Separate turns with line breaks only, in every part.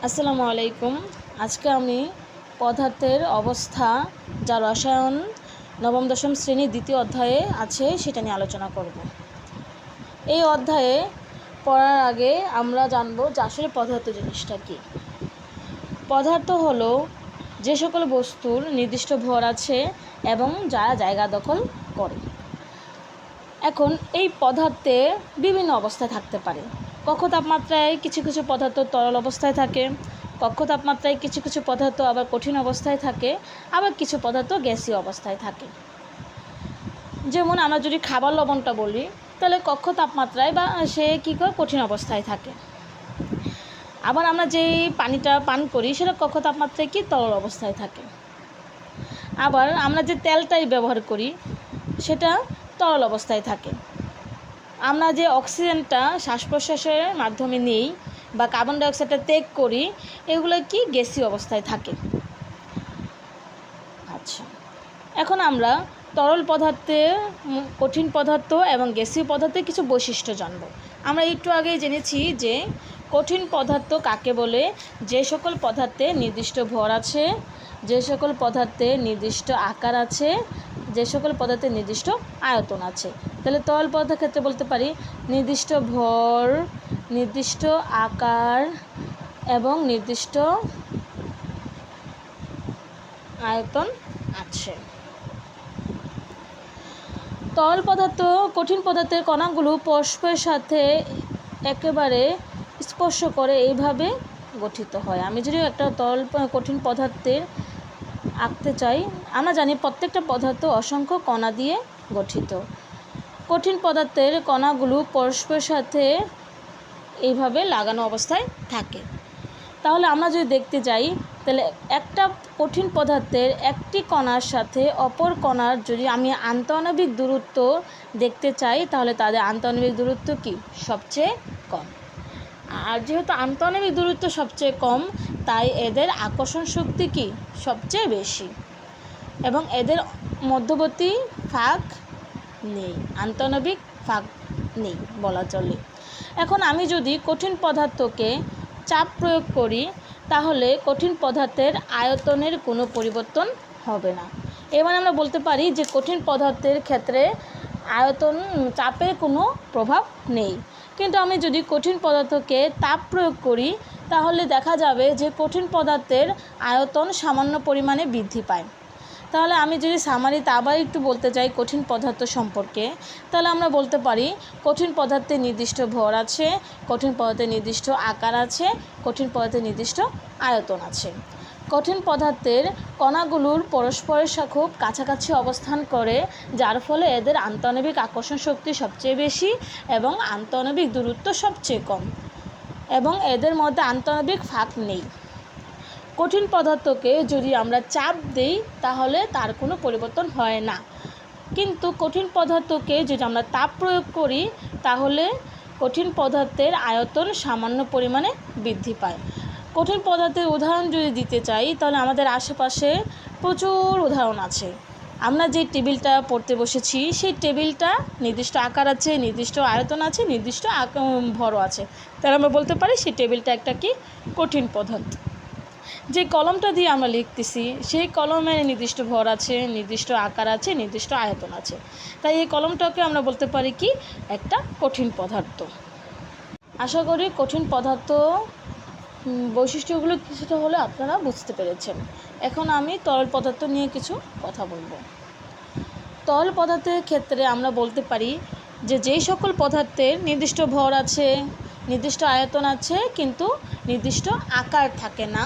আসসালামু আলাইকুম। আজকে আমি পদার্থের অবস্থা যা রসায়ন নবম দশম শ্রেণীর দ্বিতীয় অধ্যায়ে আছে সেটা নিয়ে আলোচনা করব। এই অধ্যায়ে পড়ার আগে আমরা জানব যে আসলে পদার্থ জিনিসটা কী। পদার্থ হলো যে সকল বস্তুর নির্দিষ্ট ভর আছে এবং যারা জায়গা দখল করে। এখন এই পদার্থে বিভিন্ন অবস্থায় থাকতে পারে। কক্ষ তাপমাত্রায় কিছু কিছু পদার্থ তরল অবস্থায় থাকে, কক্ষ তাপমাত্রায় কিছু কিছু পদার্থ আবার কঠিন অবস্থায় থাকে, আবার কিছু পদার্থ গ্যাসীয় অবস্থায় থাকে। যেমন আমরা যদি খাবার লবণটা বলি তাহলে কক্ষ তাপমাত্রায় বা সে কী করে কঠিন অবস্থায় থাকে। আবার আমরা যেই পানিটা পান করি সেটা কক্ষ তাপমাত্রায় কি তরল অবস্থায় থাকে। আবার আমরা যে তেলটাই ব্যবহার করি সেটা তরল অবস্থায় থাকে। আমরা যে অক্সিজেনটা শ্বাস প্রশ্বাসের মাধ্যমে নিই বা কার্বন ডাইঅক্সাইডটা ত্যাগ করি এগুলো কি গ্যাসীয় অবস্থায় থাকে। আচ্ছা, এখন আমরা তরল পদার্থে, কঠিন পদার্থ এবং গ্যাসীয় পদার্থের কিছু বৈশিষ্ট্য জানব। আমরা একটু আগেই জেনেছি যে কঠিন পদার্থ কাকে বলে, যে সকল পদার্থে নির্দিষ্ট ভর আছে, যে সকল পদার্থে নির্দিষ্ট আকার আছে, যে সকল পদার্থে নির্দিষ্ট আয়তন আছে। তাহলে তরল পদার্থের ক্ষেত্রে বলতে পারি নির্দিষ্ট ভর, নির্দিষ্ট আকার এবং নির্দিষ্ট আয়তন আছে। তরল পদার্থ কঠিন পদার্থের কণাগুলো পরস্পরের সাথে একেবারে স্পর্শ করে এইভাবে গঠিত হয়। আমি যদি একটা তরল কঠিন পদার্থের আঁকতে চাই, আমরা জানি প্রত্যেকটা পদার্থ অসংখ্য কণা দিয়ে গঠিত। কঠিন পদার্থের কণাগুলো পরস্পরের সাথে এইভাবে লাগানো অবস্থায় থাকে। তাহলে আমরা যদি দেখতে যাই তাহলে একটা কঠিন পদার্থের একটি কণার সাথে অপর কণার যদি আমি আন্তঃআণবিক দূরত্ব দেখতে চাই তাহলে তাদের আন্তঃআণবিক দূরত্ব কি সবচেয়ে কম। আর যেহেতু আন্তঃআণবিক দূরত্ব সবচেয়ে কম তাই এদের আকর্ষণ শক্তি কি সবচেয়ে বেশি এবং এদের মধ্যবর্তী ফাঁক নেই, আন্তঃআণবিক ফাঁক নেই বলা চলে। এখন আমি যদি কঠিন পদার্থকে চাপ প্রয়োগ করি তাহলে কঠিন পদার্থের আয়তনের কোনো পরিবর্তন হবে না। এবার আমরা বলতে পারি যে কঠিন পদার্থের ক্ষেত্রে আয়তন চাপের কোনো প্রভাব নেই। কিন্তু আমি যদি কঠিন পদার্থকে তাপ প্রয়োগ করি তাহলে দেখা যাবে যে কঠিন পদার্থের আয়তন সামান্য পরিমাণে বৃদ্ধি পায়। তাহলে আমি যদি সামারিতে আবার একটু বলতে চাই কঠিন পদার্থ সম্পর্কে, তাহলে আমরা বলতে পারি কঠিন পদার্থের নির্দিষ্ট ভর আছে, কঠিন পদার্থের নির্দিষ্ট আকার আছে, কঠিন পদার্থের নির্দিষ্ট আয়তন আছে। কঠিন পদার্থের কণাগুলোর পরস্পরের সাথে খুব কাছাকাছি অবস্থান করে যার ফলে এদের আন্তঃআণবিক আকর্ষণ শক্তি সবচেয়ে বেশি এবং আন্তঃআণবিক দূরত্ব সবচেয়ে কম এবং এদের মধ্যে আন্তঃআণবিক ফাঁক নেই। কঠিন পদার্থকে যদি আমরা চাপ দিই তাহলে তার কোনো পরিবর্তন হয় না, কিন্তু কঠিন পদার্থকে যদি আমরা তাপ প্রয়োগ করি তাহলে কঠিন পদার্থের আয়তন সামান্য পরিমাণে বৃদ্ধি পায়। কঠিন পদার্থের উদাহরণ যদি দিতে চাই তাহলে আমাদের আশেপাশে প্রচুর উদাহরণ আছে। আমরা যে টেবিলটা পড়তে বসেছি সেই টেবিলটা নির্দিষ্ট আকার আছে, নির্দিষ্ট আয়তন আছে, নির্দিষ্ট ভরও আছে, তাহলে আমরা বলতে পারি সেই টেবিলটা একটা কি কঠিন পদার্থ। যে কলমটা দিয়ে আমরা লিখতেছি সেই কলমের নির্দিষ্ট ভর আছে, নির্দিষ্ট আকার আছে, নির্দিষ্ট আয়তন আছে, তাই এই কলমটাকে আমরা বলতে পারি কি একটা কঠিন পদার্থ। আশা করি কঠিন পদার্থ বৈশিষ্ট্যগুলো কিছুটা হলে আপনারা বুঝতে পেরেছেন। এখন আমি তরল পদার্থ নিয়ে কিছু কথা বলবো। তরল পদার্থের ক্ষেত্রে আমরা বলতে পারি যে যেই সকল পদার্থের নির্দিষ্ট ভর আছে, নির্দিষ্ট আয়তন আছে কিন্তু নির্দিষ্ট আকার থাকে না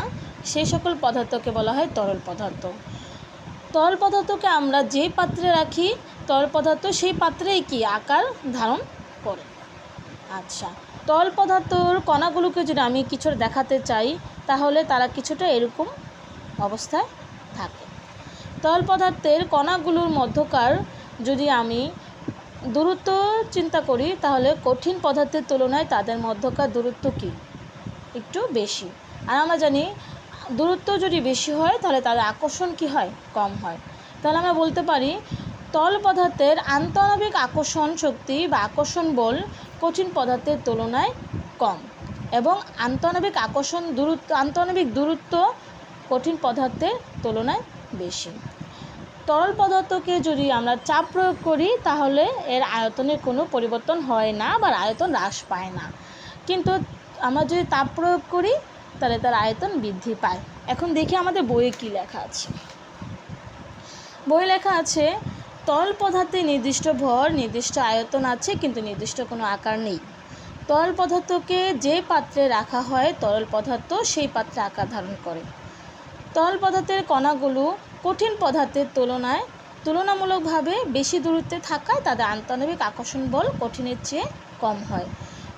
সেই সকল পদার্থকে বলা হয় তরল পদার্থ। তরল পদার্থকে আমরা যে পাত্রে রাখি তরল পদার্থ সেই পাত্রেই কি আকার ধারণ করে। আচ্ছা, তরল পদার্থর কণাগুলোকে যদি আমি কিছু দেখাতে চাই তাহলে তারা কিছুটা এরকম অবস্থায় থাকে। তরল পদার্থের কণাগুলোর মধ্যকার যদি আমি দূরত্ব চিন্তা করি তাহলে কঠিন পদার্থের তুলনায় তাদের মধ্যকার দূরত্ব কি একটু বেশি। আর আমরা জানি দূরত্ব যদি বেশি হয় তাহলে তাদের আকর্ষণ কি হয় কম হয়। তাহলে আমরা বলতে পারি তরল পদার্থের আন্তঃআণবিক আকর্ষণ শক্তি বা আকর্ষণ বল কঠিন পদার্থের তুলনায় কম। এবং আন্তঃআণবিক দূরত্ব কঠিন পদার্থের তুলনায় বেশি। তরল পদার্থকে যদি আমরা চাপ প্রয়োগ করি তাহলে এর আয়তনের কোনো পরিবর্তন হয় না বা আয়তন হ্রাস পায় না, কিন্তু আমরা যদি তাপ প্রয়োগ করি তাহলে তার আয়তন বৃদ্ধি পায়। এখন দেখি আমাদের বইয়ে কী লেখা আছে। বইয়ে লেখা আছে তরল পদার্থে নির্দিষ্ট ভর, নির্দিষ্ট আয়তন আছে, কিন্তু নির্দিষ্ট কোনো আকার নেই। তরল পদার্থকে যে পাত্রে রাখা হয় তরল পদার্থ সেই পাত্রে আকার ধারণ করে। তরল পদার্থের কণাগুলো কঠিন পদার্থের তুলনামূলকভাবে বেশি দূরত্বে থাকায় তাদের আন্তঃআণবিক আকর্ষণ বল কঠিনের চেয়ে কম হয়।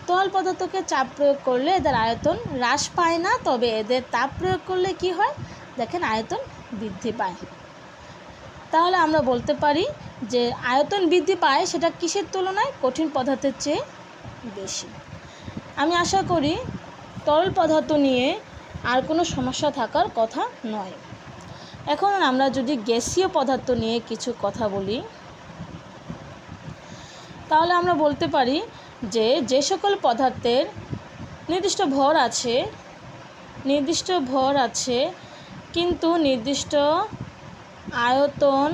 তরল পদার্থকে চাপ প্রয়োগ করলে এদের আয়তন হ্রাস পায় না, তবে এদের তাপ প্রয়োগ করলে কি হয় দেখেন, আয়তন বৃদ্ধি পায়। তাহলে আমরা বলতে পারি যে আয়তন বৃদ্ধি পায় সেটা কিসের তুলনায়? কঠিন পদার্থের চেয়ে বেশি। আমি আশা করি তরল পদার্থ নিয়ে আর কোনো সমস্যা থাকার কথা নয়। এখন আমরা যদি গ্যাসীয় পদার্থ নিয়ে কিছু কথা বলি, তাহলে আমরা বলতে পারি যে সকল পদার্থের নির্দিষ্ট ভর আছে কিন্তু নির্দিষ্ট আয়তন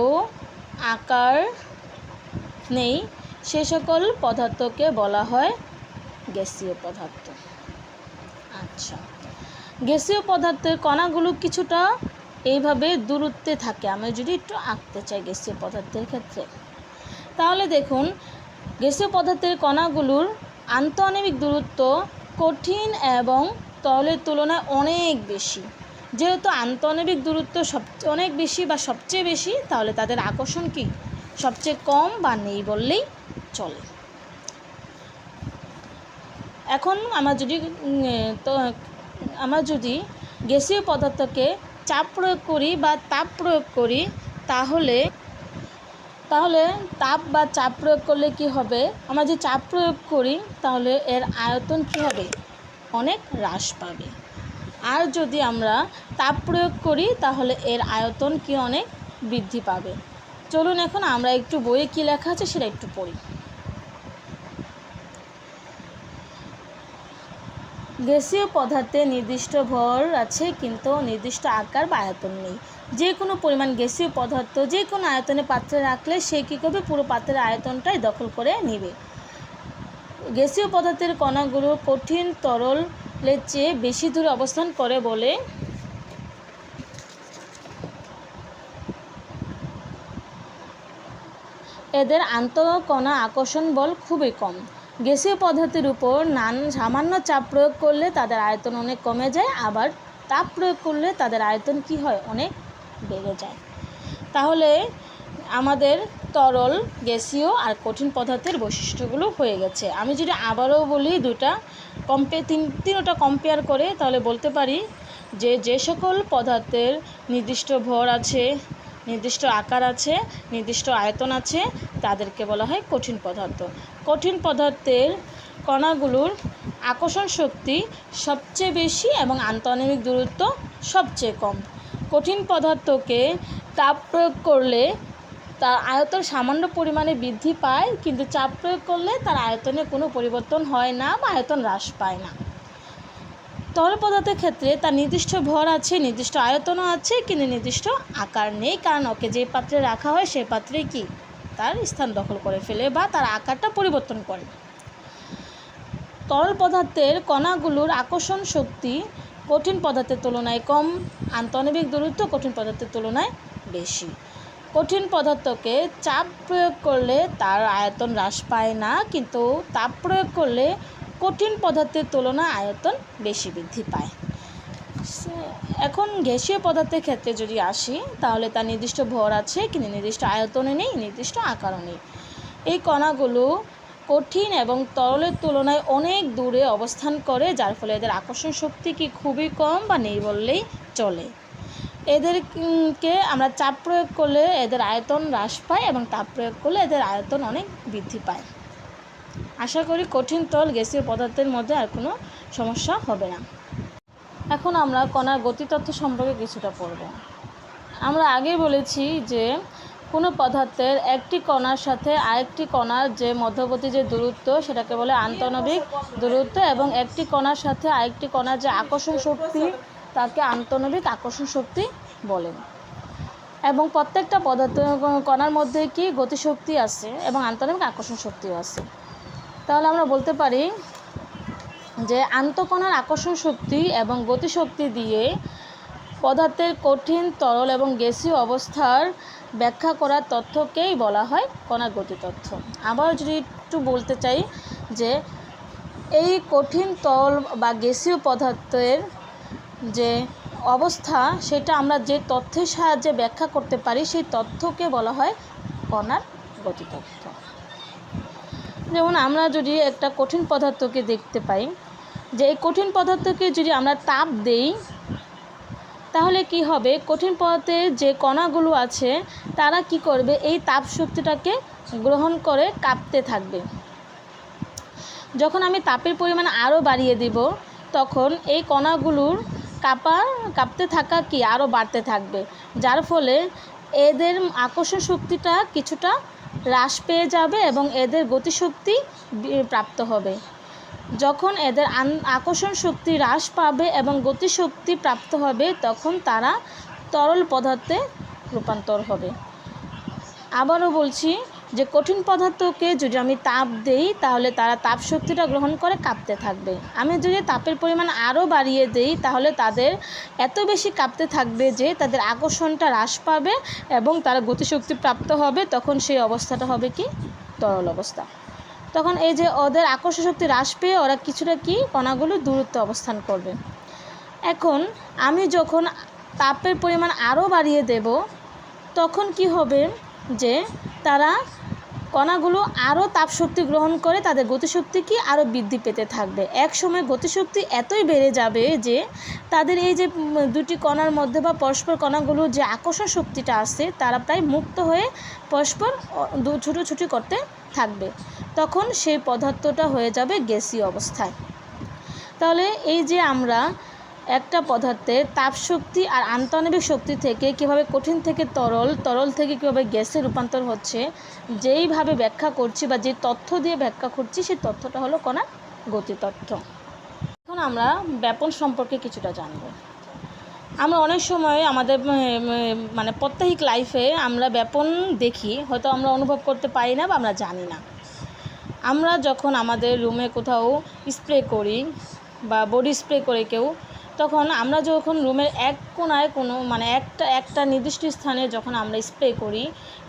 ও আকার নেই, সে সকল পদার্থকে বলা হয় গ্যাসীয় পদার্থ। আচ্ছা, গ্যাসীয় পদার্থের কণাগুলো কিছুটা এইভাবে দূরত্বে থাকে। আমি যদি একটু আঁকতে চাই গ্যাসীয় পদার্থের ক্ষেত্রে, তাহলে দেখুন গ্যাসীয় পদার্থের কণাগুলোর আন্তঃআণবিক দূরত্ব কঠিন এবং তরলের তুলনায় অনেক বেশি। যেহেতু আন্তঃআণবিক দূরত্ব অনেক বেশি বা সবচেয়ে বেশি, তাহলে তাদের আকর্ষণ কি সবচেয়ে কম বা নেই বললেই চলে। এখন আমরা যদি গ্যাসীয় পদার্থকে চাপ প্রয়োগ করি বা তাপ প্রয়োগ করি, তাহলে তাপ বা চাপ প্রয়োগ করলে কি হবে? আমরা যদি চাপ প্রয়োগ করি তাহলে এর আয়তন কি হবে? অনেক হ্রাস পাবে। আর যদি আমরা তাপ প্রয়োগ করি তাহলে এর আয়তন কি অনেক বৃদ্ধি পাবে। চলুন এখন আমরা একটু বইয়ে কী লেখা আছে সেটা একটু পড়ি। গ্যাসীয় পদার্থে নির্দিষ্ট ভর আছে কিন্তু নির্দিষ্ট আকার বা আয়তন নেই। যে কোনো পরিমাণ গ্যাসীয় পদার্থ যে কোনো আয়তনে পাত্রে রাখলে সে কী করবে? পুরো পাত্রের আয়তনটাই দখল করে নেবে। গ্যাসীয় পদার্থের কণাগুলো কঠিন তরলের চেয়ে বেশি দূরে অবস্থান করে বলে এদের আন্তঃকণা আকর্ষণ বল খুবই কম। গ্যাসীয় পদার্থের উপর সামান্য চাপ প্রয়োগ করলে তাদের আয়তন অনেক কমে যায়, আবার তাপ প্রয়োগ করলে তাদের আয়তন কি হয়? অনেক বেড়ে যায়। তাহলে আমাদের তরল, গ্যাসীয় আর কঠিন পদার্থের বৈশিষ্ট্যগুলো হয়ে গেছে। আমি যদি আবারও বলি তিনটা কম্পেয়ার করে, তাহলে বলতে পারি যে সকল পদার্থের নির্দিষ্ট ভর আছে, নির্দিষ্ট আকার আছে, নির্দিষ্ট আয়তন আছে, তাদেরকে বলা হয় কঠিন পদার্থ। কঠিন পদার্থের কণাগুলোর আকর্ষণ শক্তি সবচেয়ে বেশি এবং আন্তঃআণবিক দূরত্ব সবচেয়ে কম। কঠিন পদার্থকে তাপ প্রয়োগ করলে তার আয়তন সামান্য পরিমাণে বৃদ্ধি পায়, কিন্তু চাপ প্রয়োগ করলে তার আয়তনে কোনো পরিবর্তন হয় না বা আয়তন হ্রাস পায় না। তরল পদার্থের ক্ষেত্রে তার নির্দিষ্ট ভর আছে, নির্দিষ্ট আয়তনও আছে, কিন্তু নির্দিষ্ট আকার নেই, কারণ ওকে যে পাত্রে রাখা হয় সেই পাত্রে কি তার স্থান দখল করে ফেলে বা তার আকারটা পরিবর্তন করে। তরল পদার্থের কণাগুলোর আকর্ষণ শক্তি কঠিন পদার্থের তুলনায় কম, আন্তঃআণবিক দূরত্ব কঠিন পদার্থের তুলনায় বেশি। কঠিন পদার্থকে চাপ প্রয়োগ করলে তার আয়তন হ্রাস পায় না, কিন্তু তাপ প্রয়োগ করলে কঠিন পদার্থের তুলনায় আয়তন বেশি বৃদ্ধি পায়। এখন গ্যাসীয় পদার্থের ক্ষেত্রে যদি আসি, তাহলে তার নির্দিষ্ট ভর আছে কিন্তু নির্দিষ্ট আয়তনে নেই, নির্দিষ্ট আকারও নেই। এই কণাগুলো কঠিন এবং তরলের তুলনায় অনেক দূরে অবস্থান করে, যার ফলে এদের আকর্ষণ শক্তি কি খুবই কম বা নেই বললেই চলে। এদেরকে আমরা চাপ প্রয়োগ করলে এদের আয়তন হ্রাস পায় এবং তাপ প্রয়োগ করলে এদের আয়তন অনেক বৃদ্ধি পায়। আশা করি কঠিন তরল গ্যাসীয় পদার্থের মধ্যে আর কোনো সমস্যা হবে না। এখন আমরা কণার গতিতত্ত্ব সম্পর্কে কিছুটা পড়ব। আমরা আগেই বলেছি যে কোনো পদার্থের একটি কণার সাথে আরেকটি কণার যে মধ্যবর্তী যে দূরত্ব সেটাকে বলে আন্তঃনবিক দূরত্ব, এবং একটি কণার সাথে আরেকটি কণার যে আকর্ষণ শক্তি তাকে আন্তঃনবিক আকর্ষণ শক্তি বলেন। এবং প্রত্যেকটা পদার্থ কণার মধ্যে কি গতিশক্তি আছে এবং আন্তঃনবিক আকর্ষণ শক্তিও আছে। তাহলে আমরা বলতে পারি যে আন্তঃকণার আকর্ষণ শক্তি এবং গতিশক্তি দিয়ে পদার্থের কঠিন, তরল এবং গ্যাসীয় অবস্থার ব্যাখ্যা করা তথ্যকেই বলা হয় কণার গতিতত্ত্ব। আবার যদি একটু বলতে চাই যে এই কঠিন, তরল বা গ্যাসীয় পদার্থের যে অবস্থা সেটা আমরা যে তথ্যের সাহায্যে ব্যাখ্যা করতে পারি সেই তথ্যকে বলা হয় কণার গতিতত্ত্ব। যেমন আমরা যদি একটা কঠিন পদার্থকে দেখতে পাই যে এই কঠিন পদার্থকে যদি আমরা তাপ দেই তাহলে কি হবে, কঠিন পদার্থের যে কণাগুলো আছে তারা কি করবে, এই তাপ শক্তিটাকে গ্রহণ করে কাঁপতে থাকবে। যখন আমি তাপের পরিমাণ আরও বাড়িয়ে দিব তখন এই কণাগুলোর কাঁপতে থাকা কি আরও বাড়তে থাকবে, যার ফলে এদের আকর্ষণ শক্তিটা কিছুটা হ্রাস পেয়ে যাবে এবং এদের গতিশক্তি প্রাপ্ত হবে। যখন এদের আকর্ষণ শক্তি হ্রাস পাবে এবং গতিশক্তি প্রাপ্ত হবে তখন তারা তরল পদার্থে রূপান্তর হবে। আবারও বলছি যে কঠিন পদার্থকে যদি আমি তাপ দেই তাহলে তারা তাপ শক্তিটা গ্রহণ করে কাঁপতে থাকবে। আমি যদি তাপের পরিমাণ আরও বাড়িয়ে দেই তাহলে তাদের এত বেশি কাঁপতে থাকবে যে তাদের আকর্ষণটা হ্রাস পাবে এবং তারা গতিশক্তি প্রাপ্ত হবে, তখন সেই অবস্থাটা হবে কি তরল অবস্থা। তখন এই যে ওদের আকর্ষণ শক্তি হ্রাস পেয়ে ওরা কিছুটা কি কণাগুলো দূরত্বে অবস্থান করবে। এখন আমি যখন তাপের পরিমাণ আরও বাড়িয়ে দেব তখন কি হবে যে তারা কণাগুলো আরও তাপশক্তি গ্রহণ করে তাদের গতিশক্তি কি আরও বৃদ্ধি পেতে থাকবে। এক সময় গতিশক্তি এতই বেড়ে যাবে যে তাদের এই যে দুটি কণার মধ্যে বা পরস্পর কণাগুলোর যে আকর্ষণ শক্তিটা আছে তারা প্রায় মুক্ত হয়ে পরস্পর ছুটোছুটি করতে থাকবে। তখন সেই পদার্থটা হয়ে যাবে গ্যাসীয় অবস্থায়। তাহলে এই যে আমরা একটা পদার্থের তাপশক্তি আর আন্তঃনবিক শক্তি থেকে কীভাবে কঠিন থেকে তরল, তরল থেকে কীভাবে গ্যাসে রূপান্তর হচ্ছে যেইভাবে ব্যাখ্যা করছি বা যে তথ্য দিয়ে ব্যাখ্যা করছি সেই তথ্যটা হলো কণার গতিতত্ত্ব। এখন আমরা ব্যাপন সম্পর্কে কিছুটা জানব। আমরা অনেক সময় আমাদের মানে প্রত্যেক লাইফে আমরা ব্যাপন দেখি, হয়তো আমরা অনুভব করতে পারি না বা আমরা জানি না। আমরা যখন আমাদের রুমে কোথাও স্প্রে করি বা বডি স্প্রে করে কেউ, তখন আমরা যখন রুমের এক কোণায় কোনো মানে একটা নির্দিষ্ট স্থানে যখন আমরা স্প্রে করি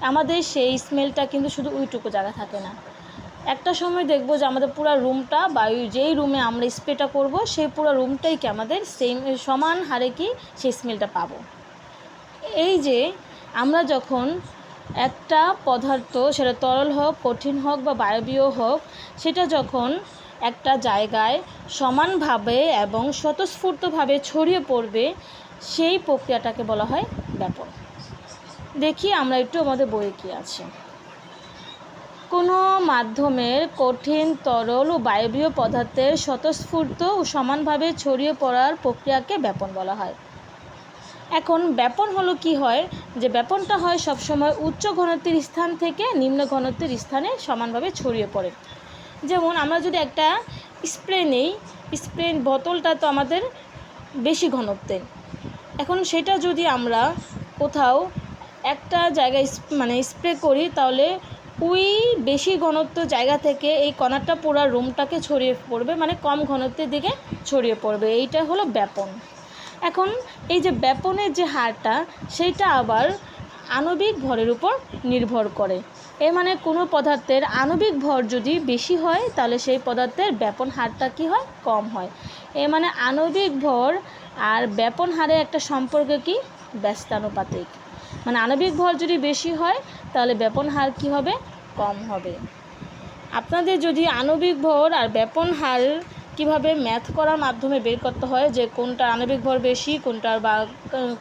আমাদের সেই স্মেলটা কিন্তু শুধু ওইটুকু জায়গা থাকে না। একটা সময় দেখব যে আমাদের পুরো রুমটা বা যেই রুমে আমরা স্প্রেটা করব সেই পুরো রুমটাই কি আমাদের সমান হারে কি সেই স্মেলটা পাবো। এই যে আমরা যখন একটা পদার্থ সেটা তরল হোক, কঠিন হোক বা বায়বীয় হোক, সেটা যখন একটা জায়গায় সমানভাবে এবং স্বতঃস্ফূর্তভাবে ছড়িয়ে পড়বে সেই প্রক্রিয়াটাকে বলা হয় ব্যাপন। দেখি আমরা একটু আমাদের বইয়ে কী আছে। কোনো মাধ্যমের কঠিন, তরল ও বায়বীয় পদার্থের স্বতঃস্ফূর্ত ও সমানভাবে ছড়িয়ে পড়ার প্রক্রিয়াকে ব্যাপন বলা হয়। এখন ব্যাপন হলো কি হয়, যে ব্যাপনটা হয় সবসময় উচ্চ ঘনত্বের স্থান থেকে নিম্ন ঘনত্বের স্থানে সমানভাবে ছড়িয়ে পড়ে। যেমন আমরা যদি একটা স্প্রে নেই, স্প্রে বোতলটা তো আমাদের বেশি ঘনত্বের, এখন সেটা যদি আমরা কোথাও একটা জায়গায় স্প্রে করি তাহলে ওই বেশি ঘনত্ব জায়গা থেকে এই কণাটা পুরো রুমটাকে ছড়িয়ে পড়বে, মানে কম ঘনত্বের দিকে ছড়িয়ে পড়বে। এইটা হলো ব্যাপন। এখন এই যে ব্যাপনের যে হারটা সেইটা আবার আণবিক ভরের উপর নির্ভর করে। এর মানে কোনো পদার্থের আণবিক ভর যদি বেশি হয় তাহলে সেই পদার্থের ব্যাপন হারটা কি হয়, কম হয়। এর মানে আণবিক ভর আর ব্যাপন হারে একটা সম্পর্ক কি ব্যস্তানুপাতিক, মানে আণবিক ভর যদি বেশি হয় তাহলে ব্যাপন হার কি হবে, কম হবে। আপনাদের যদি আণবিক ভর আর ব্যাপন হার কিভাবে ম্যাথ করার মাধ্যমে বের করতে হয় যে কোনটা আণবিক ভর বেশি, কোনটার বা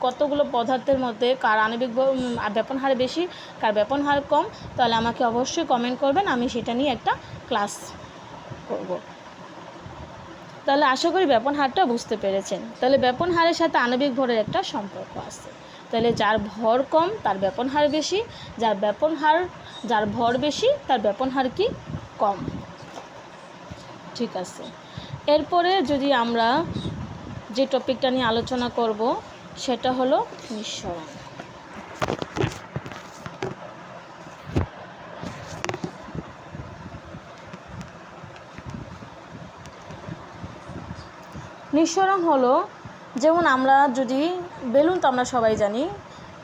কতগুলো পদার্থের মধ্যে কার আণবিক ভর ব্যাপন হার বেশি, কার ব্যাপন হার কম, তাহলে আমাকে অবশ্যই কমেন্ট করবেন, আমি সেটা নিয়ে একটা ক্লাস করব। তাহলে আশা করি ব্যাপন হারটা বুঝতে পেরেছেন। তাহলে ব্যাপন হারের সাথে আণবিক ভরের একটা সম্পর্ক আছে। তাহলে যার ভর কম তার ব্যাপন হার বেশি, যার ভর বেশি তার ব্যাপন হার কি কম। ঠিক আছে, এরপরে যদি আমরা যে টপিকটা নিয়ে আলোচনা করব সেটা হলো নিঃসরণ। নিঃসরণ হলো, যেমন আমরা যদি বেলুন, তো আমরা সবাই জানি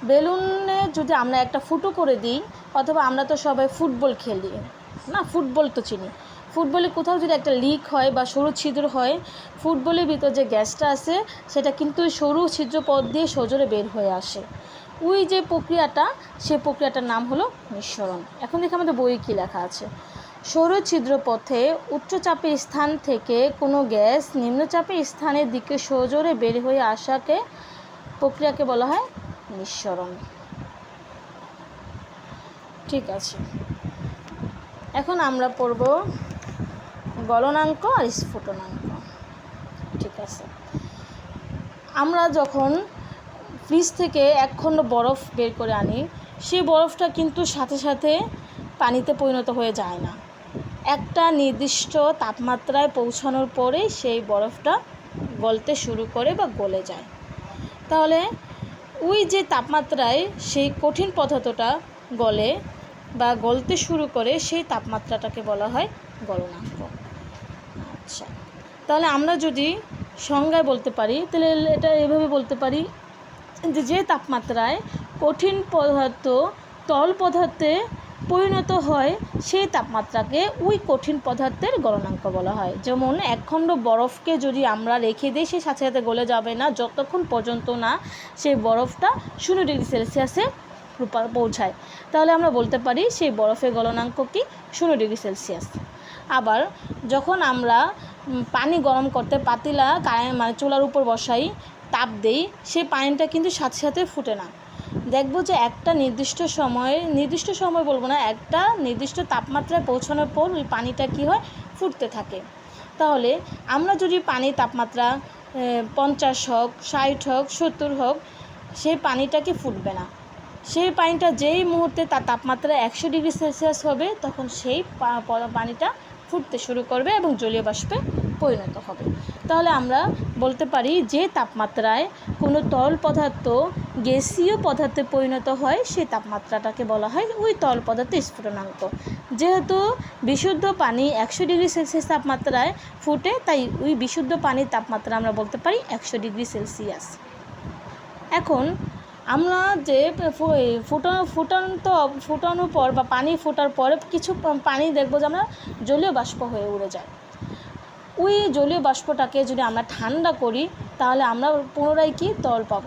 বেলুনে যদি আমরা একটা ফুটো করে দিই, অথবা আমরা তো সবাই ফুটবল খেলি না, ফুটবল তো চিনি, ফুটবলে কোথাও যদি একটা লিক হয় বা সরু ছিদ্র হয়, ফুটবলের ভিতর যে গ্যাসটা আছে সেটা কিন্তু সরু ছিদ্র পথ দিয়ে সজোরে বের হয়ে আসে। ওই যে প্রক্রিয়াটা, সেই প্রক্রিয়াটার নাম হলো নিঃসরণ। এখন দেখে আমাদের বইয়ে কী লেখা আছে, সরু ছিদ্রপথে উচ্চচাপের স্থান থেকে কোনো গ্যাস নিম্নচাপের স্থানের দিকে সজোরে বের হয়ে আসাকে প্রক্রিয়াকে বলা হয় নিঃসরণ। ঠিক আছে, এখন আমরা পড়ব গলনাঙ্ক আর স্ফুটনাঙ্ক। ঠিক আছে, আমরা যখন ফ্রিজ থেকে এক খণ্ড বরফ বের করে আনি, সেই বরফটা কিন্তু সাথে সাথে পানিতে পরিণত হয়ে যায় না। একটা নির্দিষ্ট তাপমাত্রায় পৌঁছানোর পরেই সেই বরফটা গলতে শুরু করে বা গলে যায়। তাহলে ওই যে তাপমাত্রায় সেই কঠিন পদার্থটা গলে বা গলতে শুরু করে, সেই তাপমাত্রাটাকে বলা হয় গলনাঙ্ক। আচ্ছা, তাহলে আমরা যদি সংজ্ঞায় বলতে পারি, তাহলে এটা এভাবে বলতে পারি যে তাপমাত্রায় কঠিন পদার্থ তরল পদার্থে পরিণত হয়, সেই তাপমাত্রাকে ওই কঠিন পদার্থের গলনাঙ্ক বলা হয়। যেমন একখণ্ড বরফকে যদি আমরা রেখে দিই, সে সাথে সাথে গলে যাবে না যতক্ষণ পর্যন্ত না সেই বরফটা 0 ডিগ্রি সেলসিয়াসে পৌঁছায়। তাহলে আমরা বলতে পারি সেই বরফের গলনাঙ্ক কি 0 ডিগ্রি সেলসিয়াস। আবার যখন আমরা পানি গরম করতে পাতিলা মানে চুলার উপর বসাই, তাপ দেই, সেই পানিটা কিন্তু সাথে সাথে ফুটে না। দেখব যে একটা নির্দিষ্ট সময় বলবো না, একটা নির্দিষ্ট তাপমাত্রায় পৌঁছানোর পর ওই পানিটা কি হয়, ফুটতে থাকে। তাহলে আমরা যদি পানির তাপমাত্রা 50 হোক, 60 হোক, 70 হোক, সেই পানিটা কি ফুটবে না। সেই পানিটা যেই মুহূর্তে তার তাপমাত্রা 100 ডিগ্রি সেলসিয়াস হবে, তখন সেই পানিটা ফুটতে শুরু করবে এবং জলীয় বাষ্পে পরিণত হবে। তাহলে আমরা বলতে পারি যে তাপমাত্রায় কোনো তরল পদার্থ গ্যাসীয় পদার্থে পরিণত হয়, সেই তাপমাত্রাটাকে বলা হয় ওই তরল পদার্থের স্ফুটনাঙ্ক। যেহেতু বিশুদ্ধ পানি 100 ডিগ্রি সেলসিয়াস তাপমাত্রায় ফুটে, তাই ওই বিশুদ্ধ পানির তাপমাত্রা আমরা বলতে পারি 100 ডিগ্রি সেলসিয়াস। এখন আমরা যে ফুটানোর পর বা পানি ফোটার পরে কিছু পানি দেখব যে আমরা জলীয় বাষ্প হয়ে উড়ে যায়। ওই জলীয় বাষ্পটাকে যদি আমরা ঠান্ডা করি, তাহলে আমরা পুনরায় কি তরল পাব।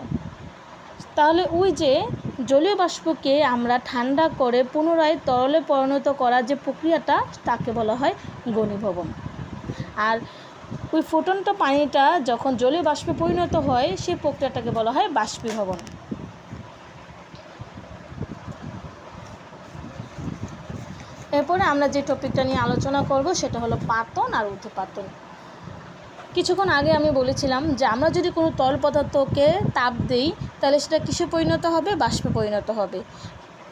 তাহলে ওই যে জলীয় বাষ্পকে আমরা ঠান্ডা করে পুনরায় তরলে পরিণত করার যে প্রক্রিয়াটা, তাকে বলা হয় ঘনীভবন। আর ওই ফুটন্ত পানিটা যখন জলীয় বাষ্পে পরিণত হয়, সেই প্রক্রিয়াটাকে বলা হয় বাষ্পীভবন। এরপরে আমরা যে টপিকটা নিয়ে আলোচনা করব সেটা হলো পাতন আর ঊর্ধ্বপাতন। কিছুক্ষণ আগে আমি বলেছিলাম যে আমরা যদি কোনো তরল পদার্থকে তাপ দিই, তাহলে সেটা কিসে পরিণত হবে, বাষ্পে পরিণত হবে।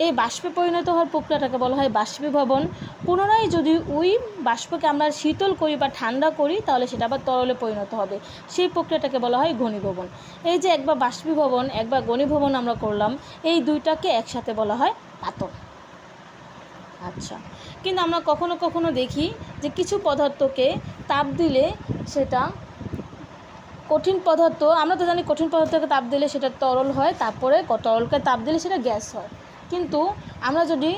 এই বাষ্পে পরিণত হওয়ার প্রক্রিয়াটাকে বলা হয় বাষ্পীভবন। পুনরায় যদি ওই বাষ্পকে আমরা শীতল করি বা ঠান্ডা করি, তাহলে সেটা আবার তরলে পরিণত হবে। সেই প্রক্রিয়াটাকে বলা হয় ঘনীভবন। এই যে একবার বাষ্পীভবন একবার ঘনীভবন আমরা করলাম, এই দুইটাকে একসাথে বলা হয় পাতন। আচ্ছা, কিন্তু আমরা কখনো কখনো দেখি যে কিছু পদার্থকে তাপ দিলে সেটা কঠিন পদার্থ, আমরা তো জানি কঠিন পদার্থকে তাপ দিলে সেটা তরল হয়, তারপরে তরলকে তাপ দিলে সেটা গ্যাস হয়। কিন্তু আমরা যদি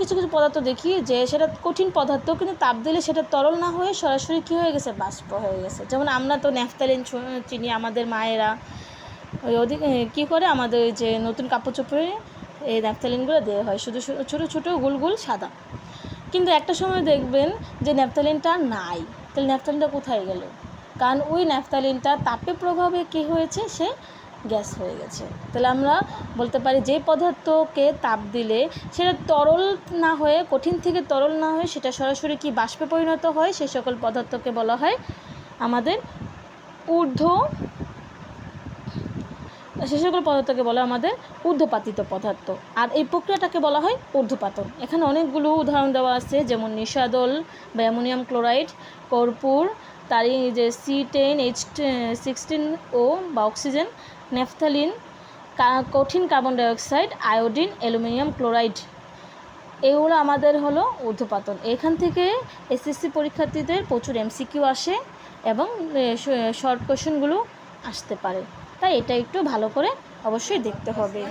কিছু কিছু পদার্থ দেখি যে সেটা কঠিন পদার্থ, কিন্তু তাপ দিলে সেটা তরল না হয়ে সরাসরি কী হয়ে গেছে, বাষ্প হয়ে গেছে। যেমন আমরা তো ন্যাফথালিন চিনি, আমাদের মায়েরা ওই কী করে, আমাদের ওই যে নতুন কাপড় চোপড়ে এই ন্যাফথালিনগুলো দেওয়া হয়, শুধু ছোটো ছোটো গোল গোল সাদা। কিন্তু একটা সময় দেখবেন যে ন্যাফথালিনটা নাই, তাহলে ন্যাফথালিনটা কোথায় গেল? কারণ ওই ন্যাফথালিনটা তাপের প্রভাবে কী হয়েছে, সে গ্যাস হয়ে গেছে। তাহলে আমরা বলতে পারি যে পদার্থকে তাপ দিলে সেটা তরল না হয়ে, কঠিন থেকে তরল না হয়ে সেটা সরাসরি কি বাষ্পে পরিণত হয়, সেই সকল পদার্থকে বলা হয় আমাদের সে সকল পদার্থকে বলা আমাদের ঊর্ধ্বপাতিত পদার্থ। আর এই প্রক্রিয়াটাকে বলা হয় ঊর্ধ্বপাতন। এখানে অনেকগুলো উদাহরণ দেওয়া আছে, যেমন নিশাদল বা অ্যামোনিয়াম ক্লোরাইড, কর্পূর, তারই যে C10H16O বা অক্সিজেন, ন্যাফথালিন, কঠিন carbon dioxide, iodine, aluminium chloride, এগুলো আমাদের হলো ঊর্ধ্বপাতন। এখান থেকে এসএসসি পরীক্ষার্থীদের প্রচুর এমসিকিউ আসে এবং শর্ট কোশ্চেনগুলো আসতে পারে, তাই এটা একটু ভালো করে অবশ্যই দেখতে হবে।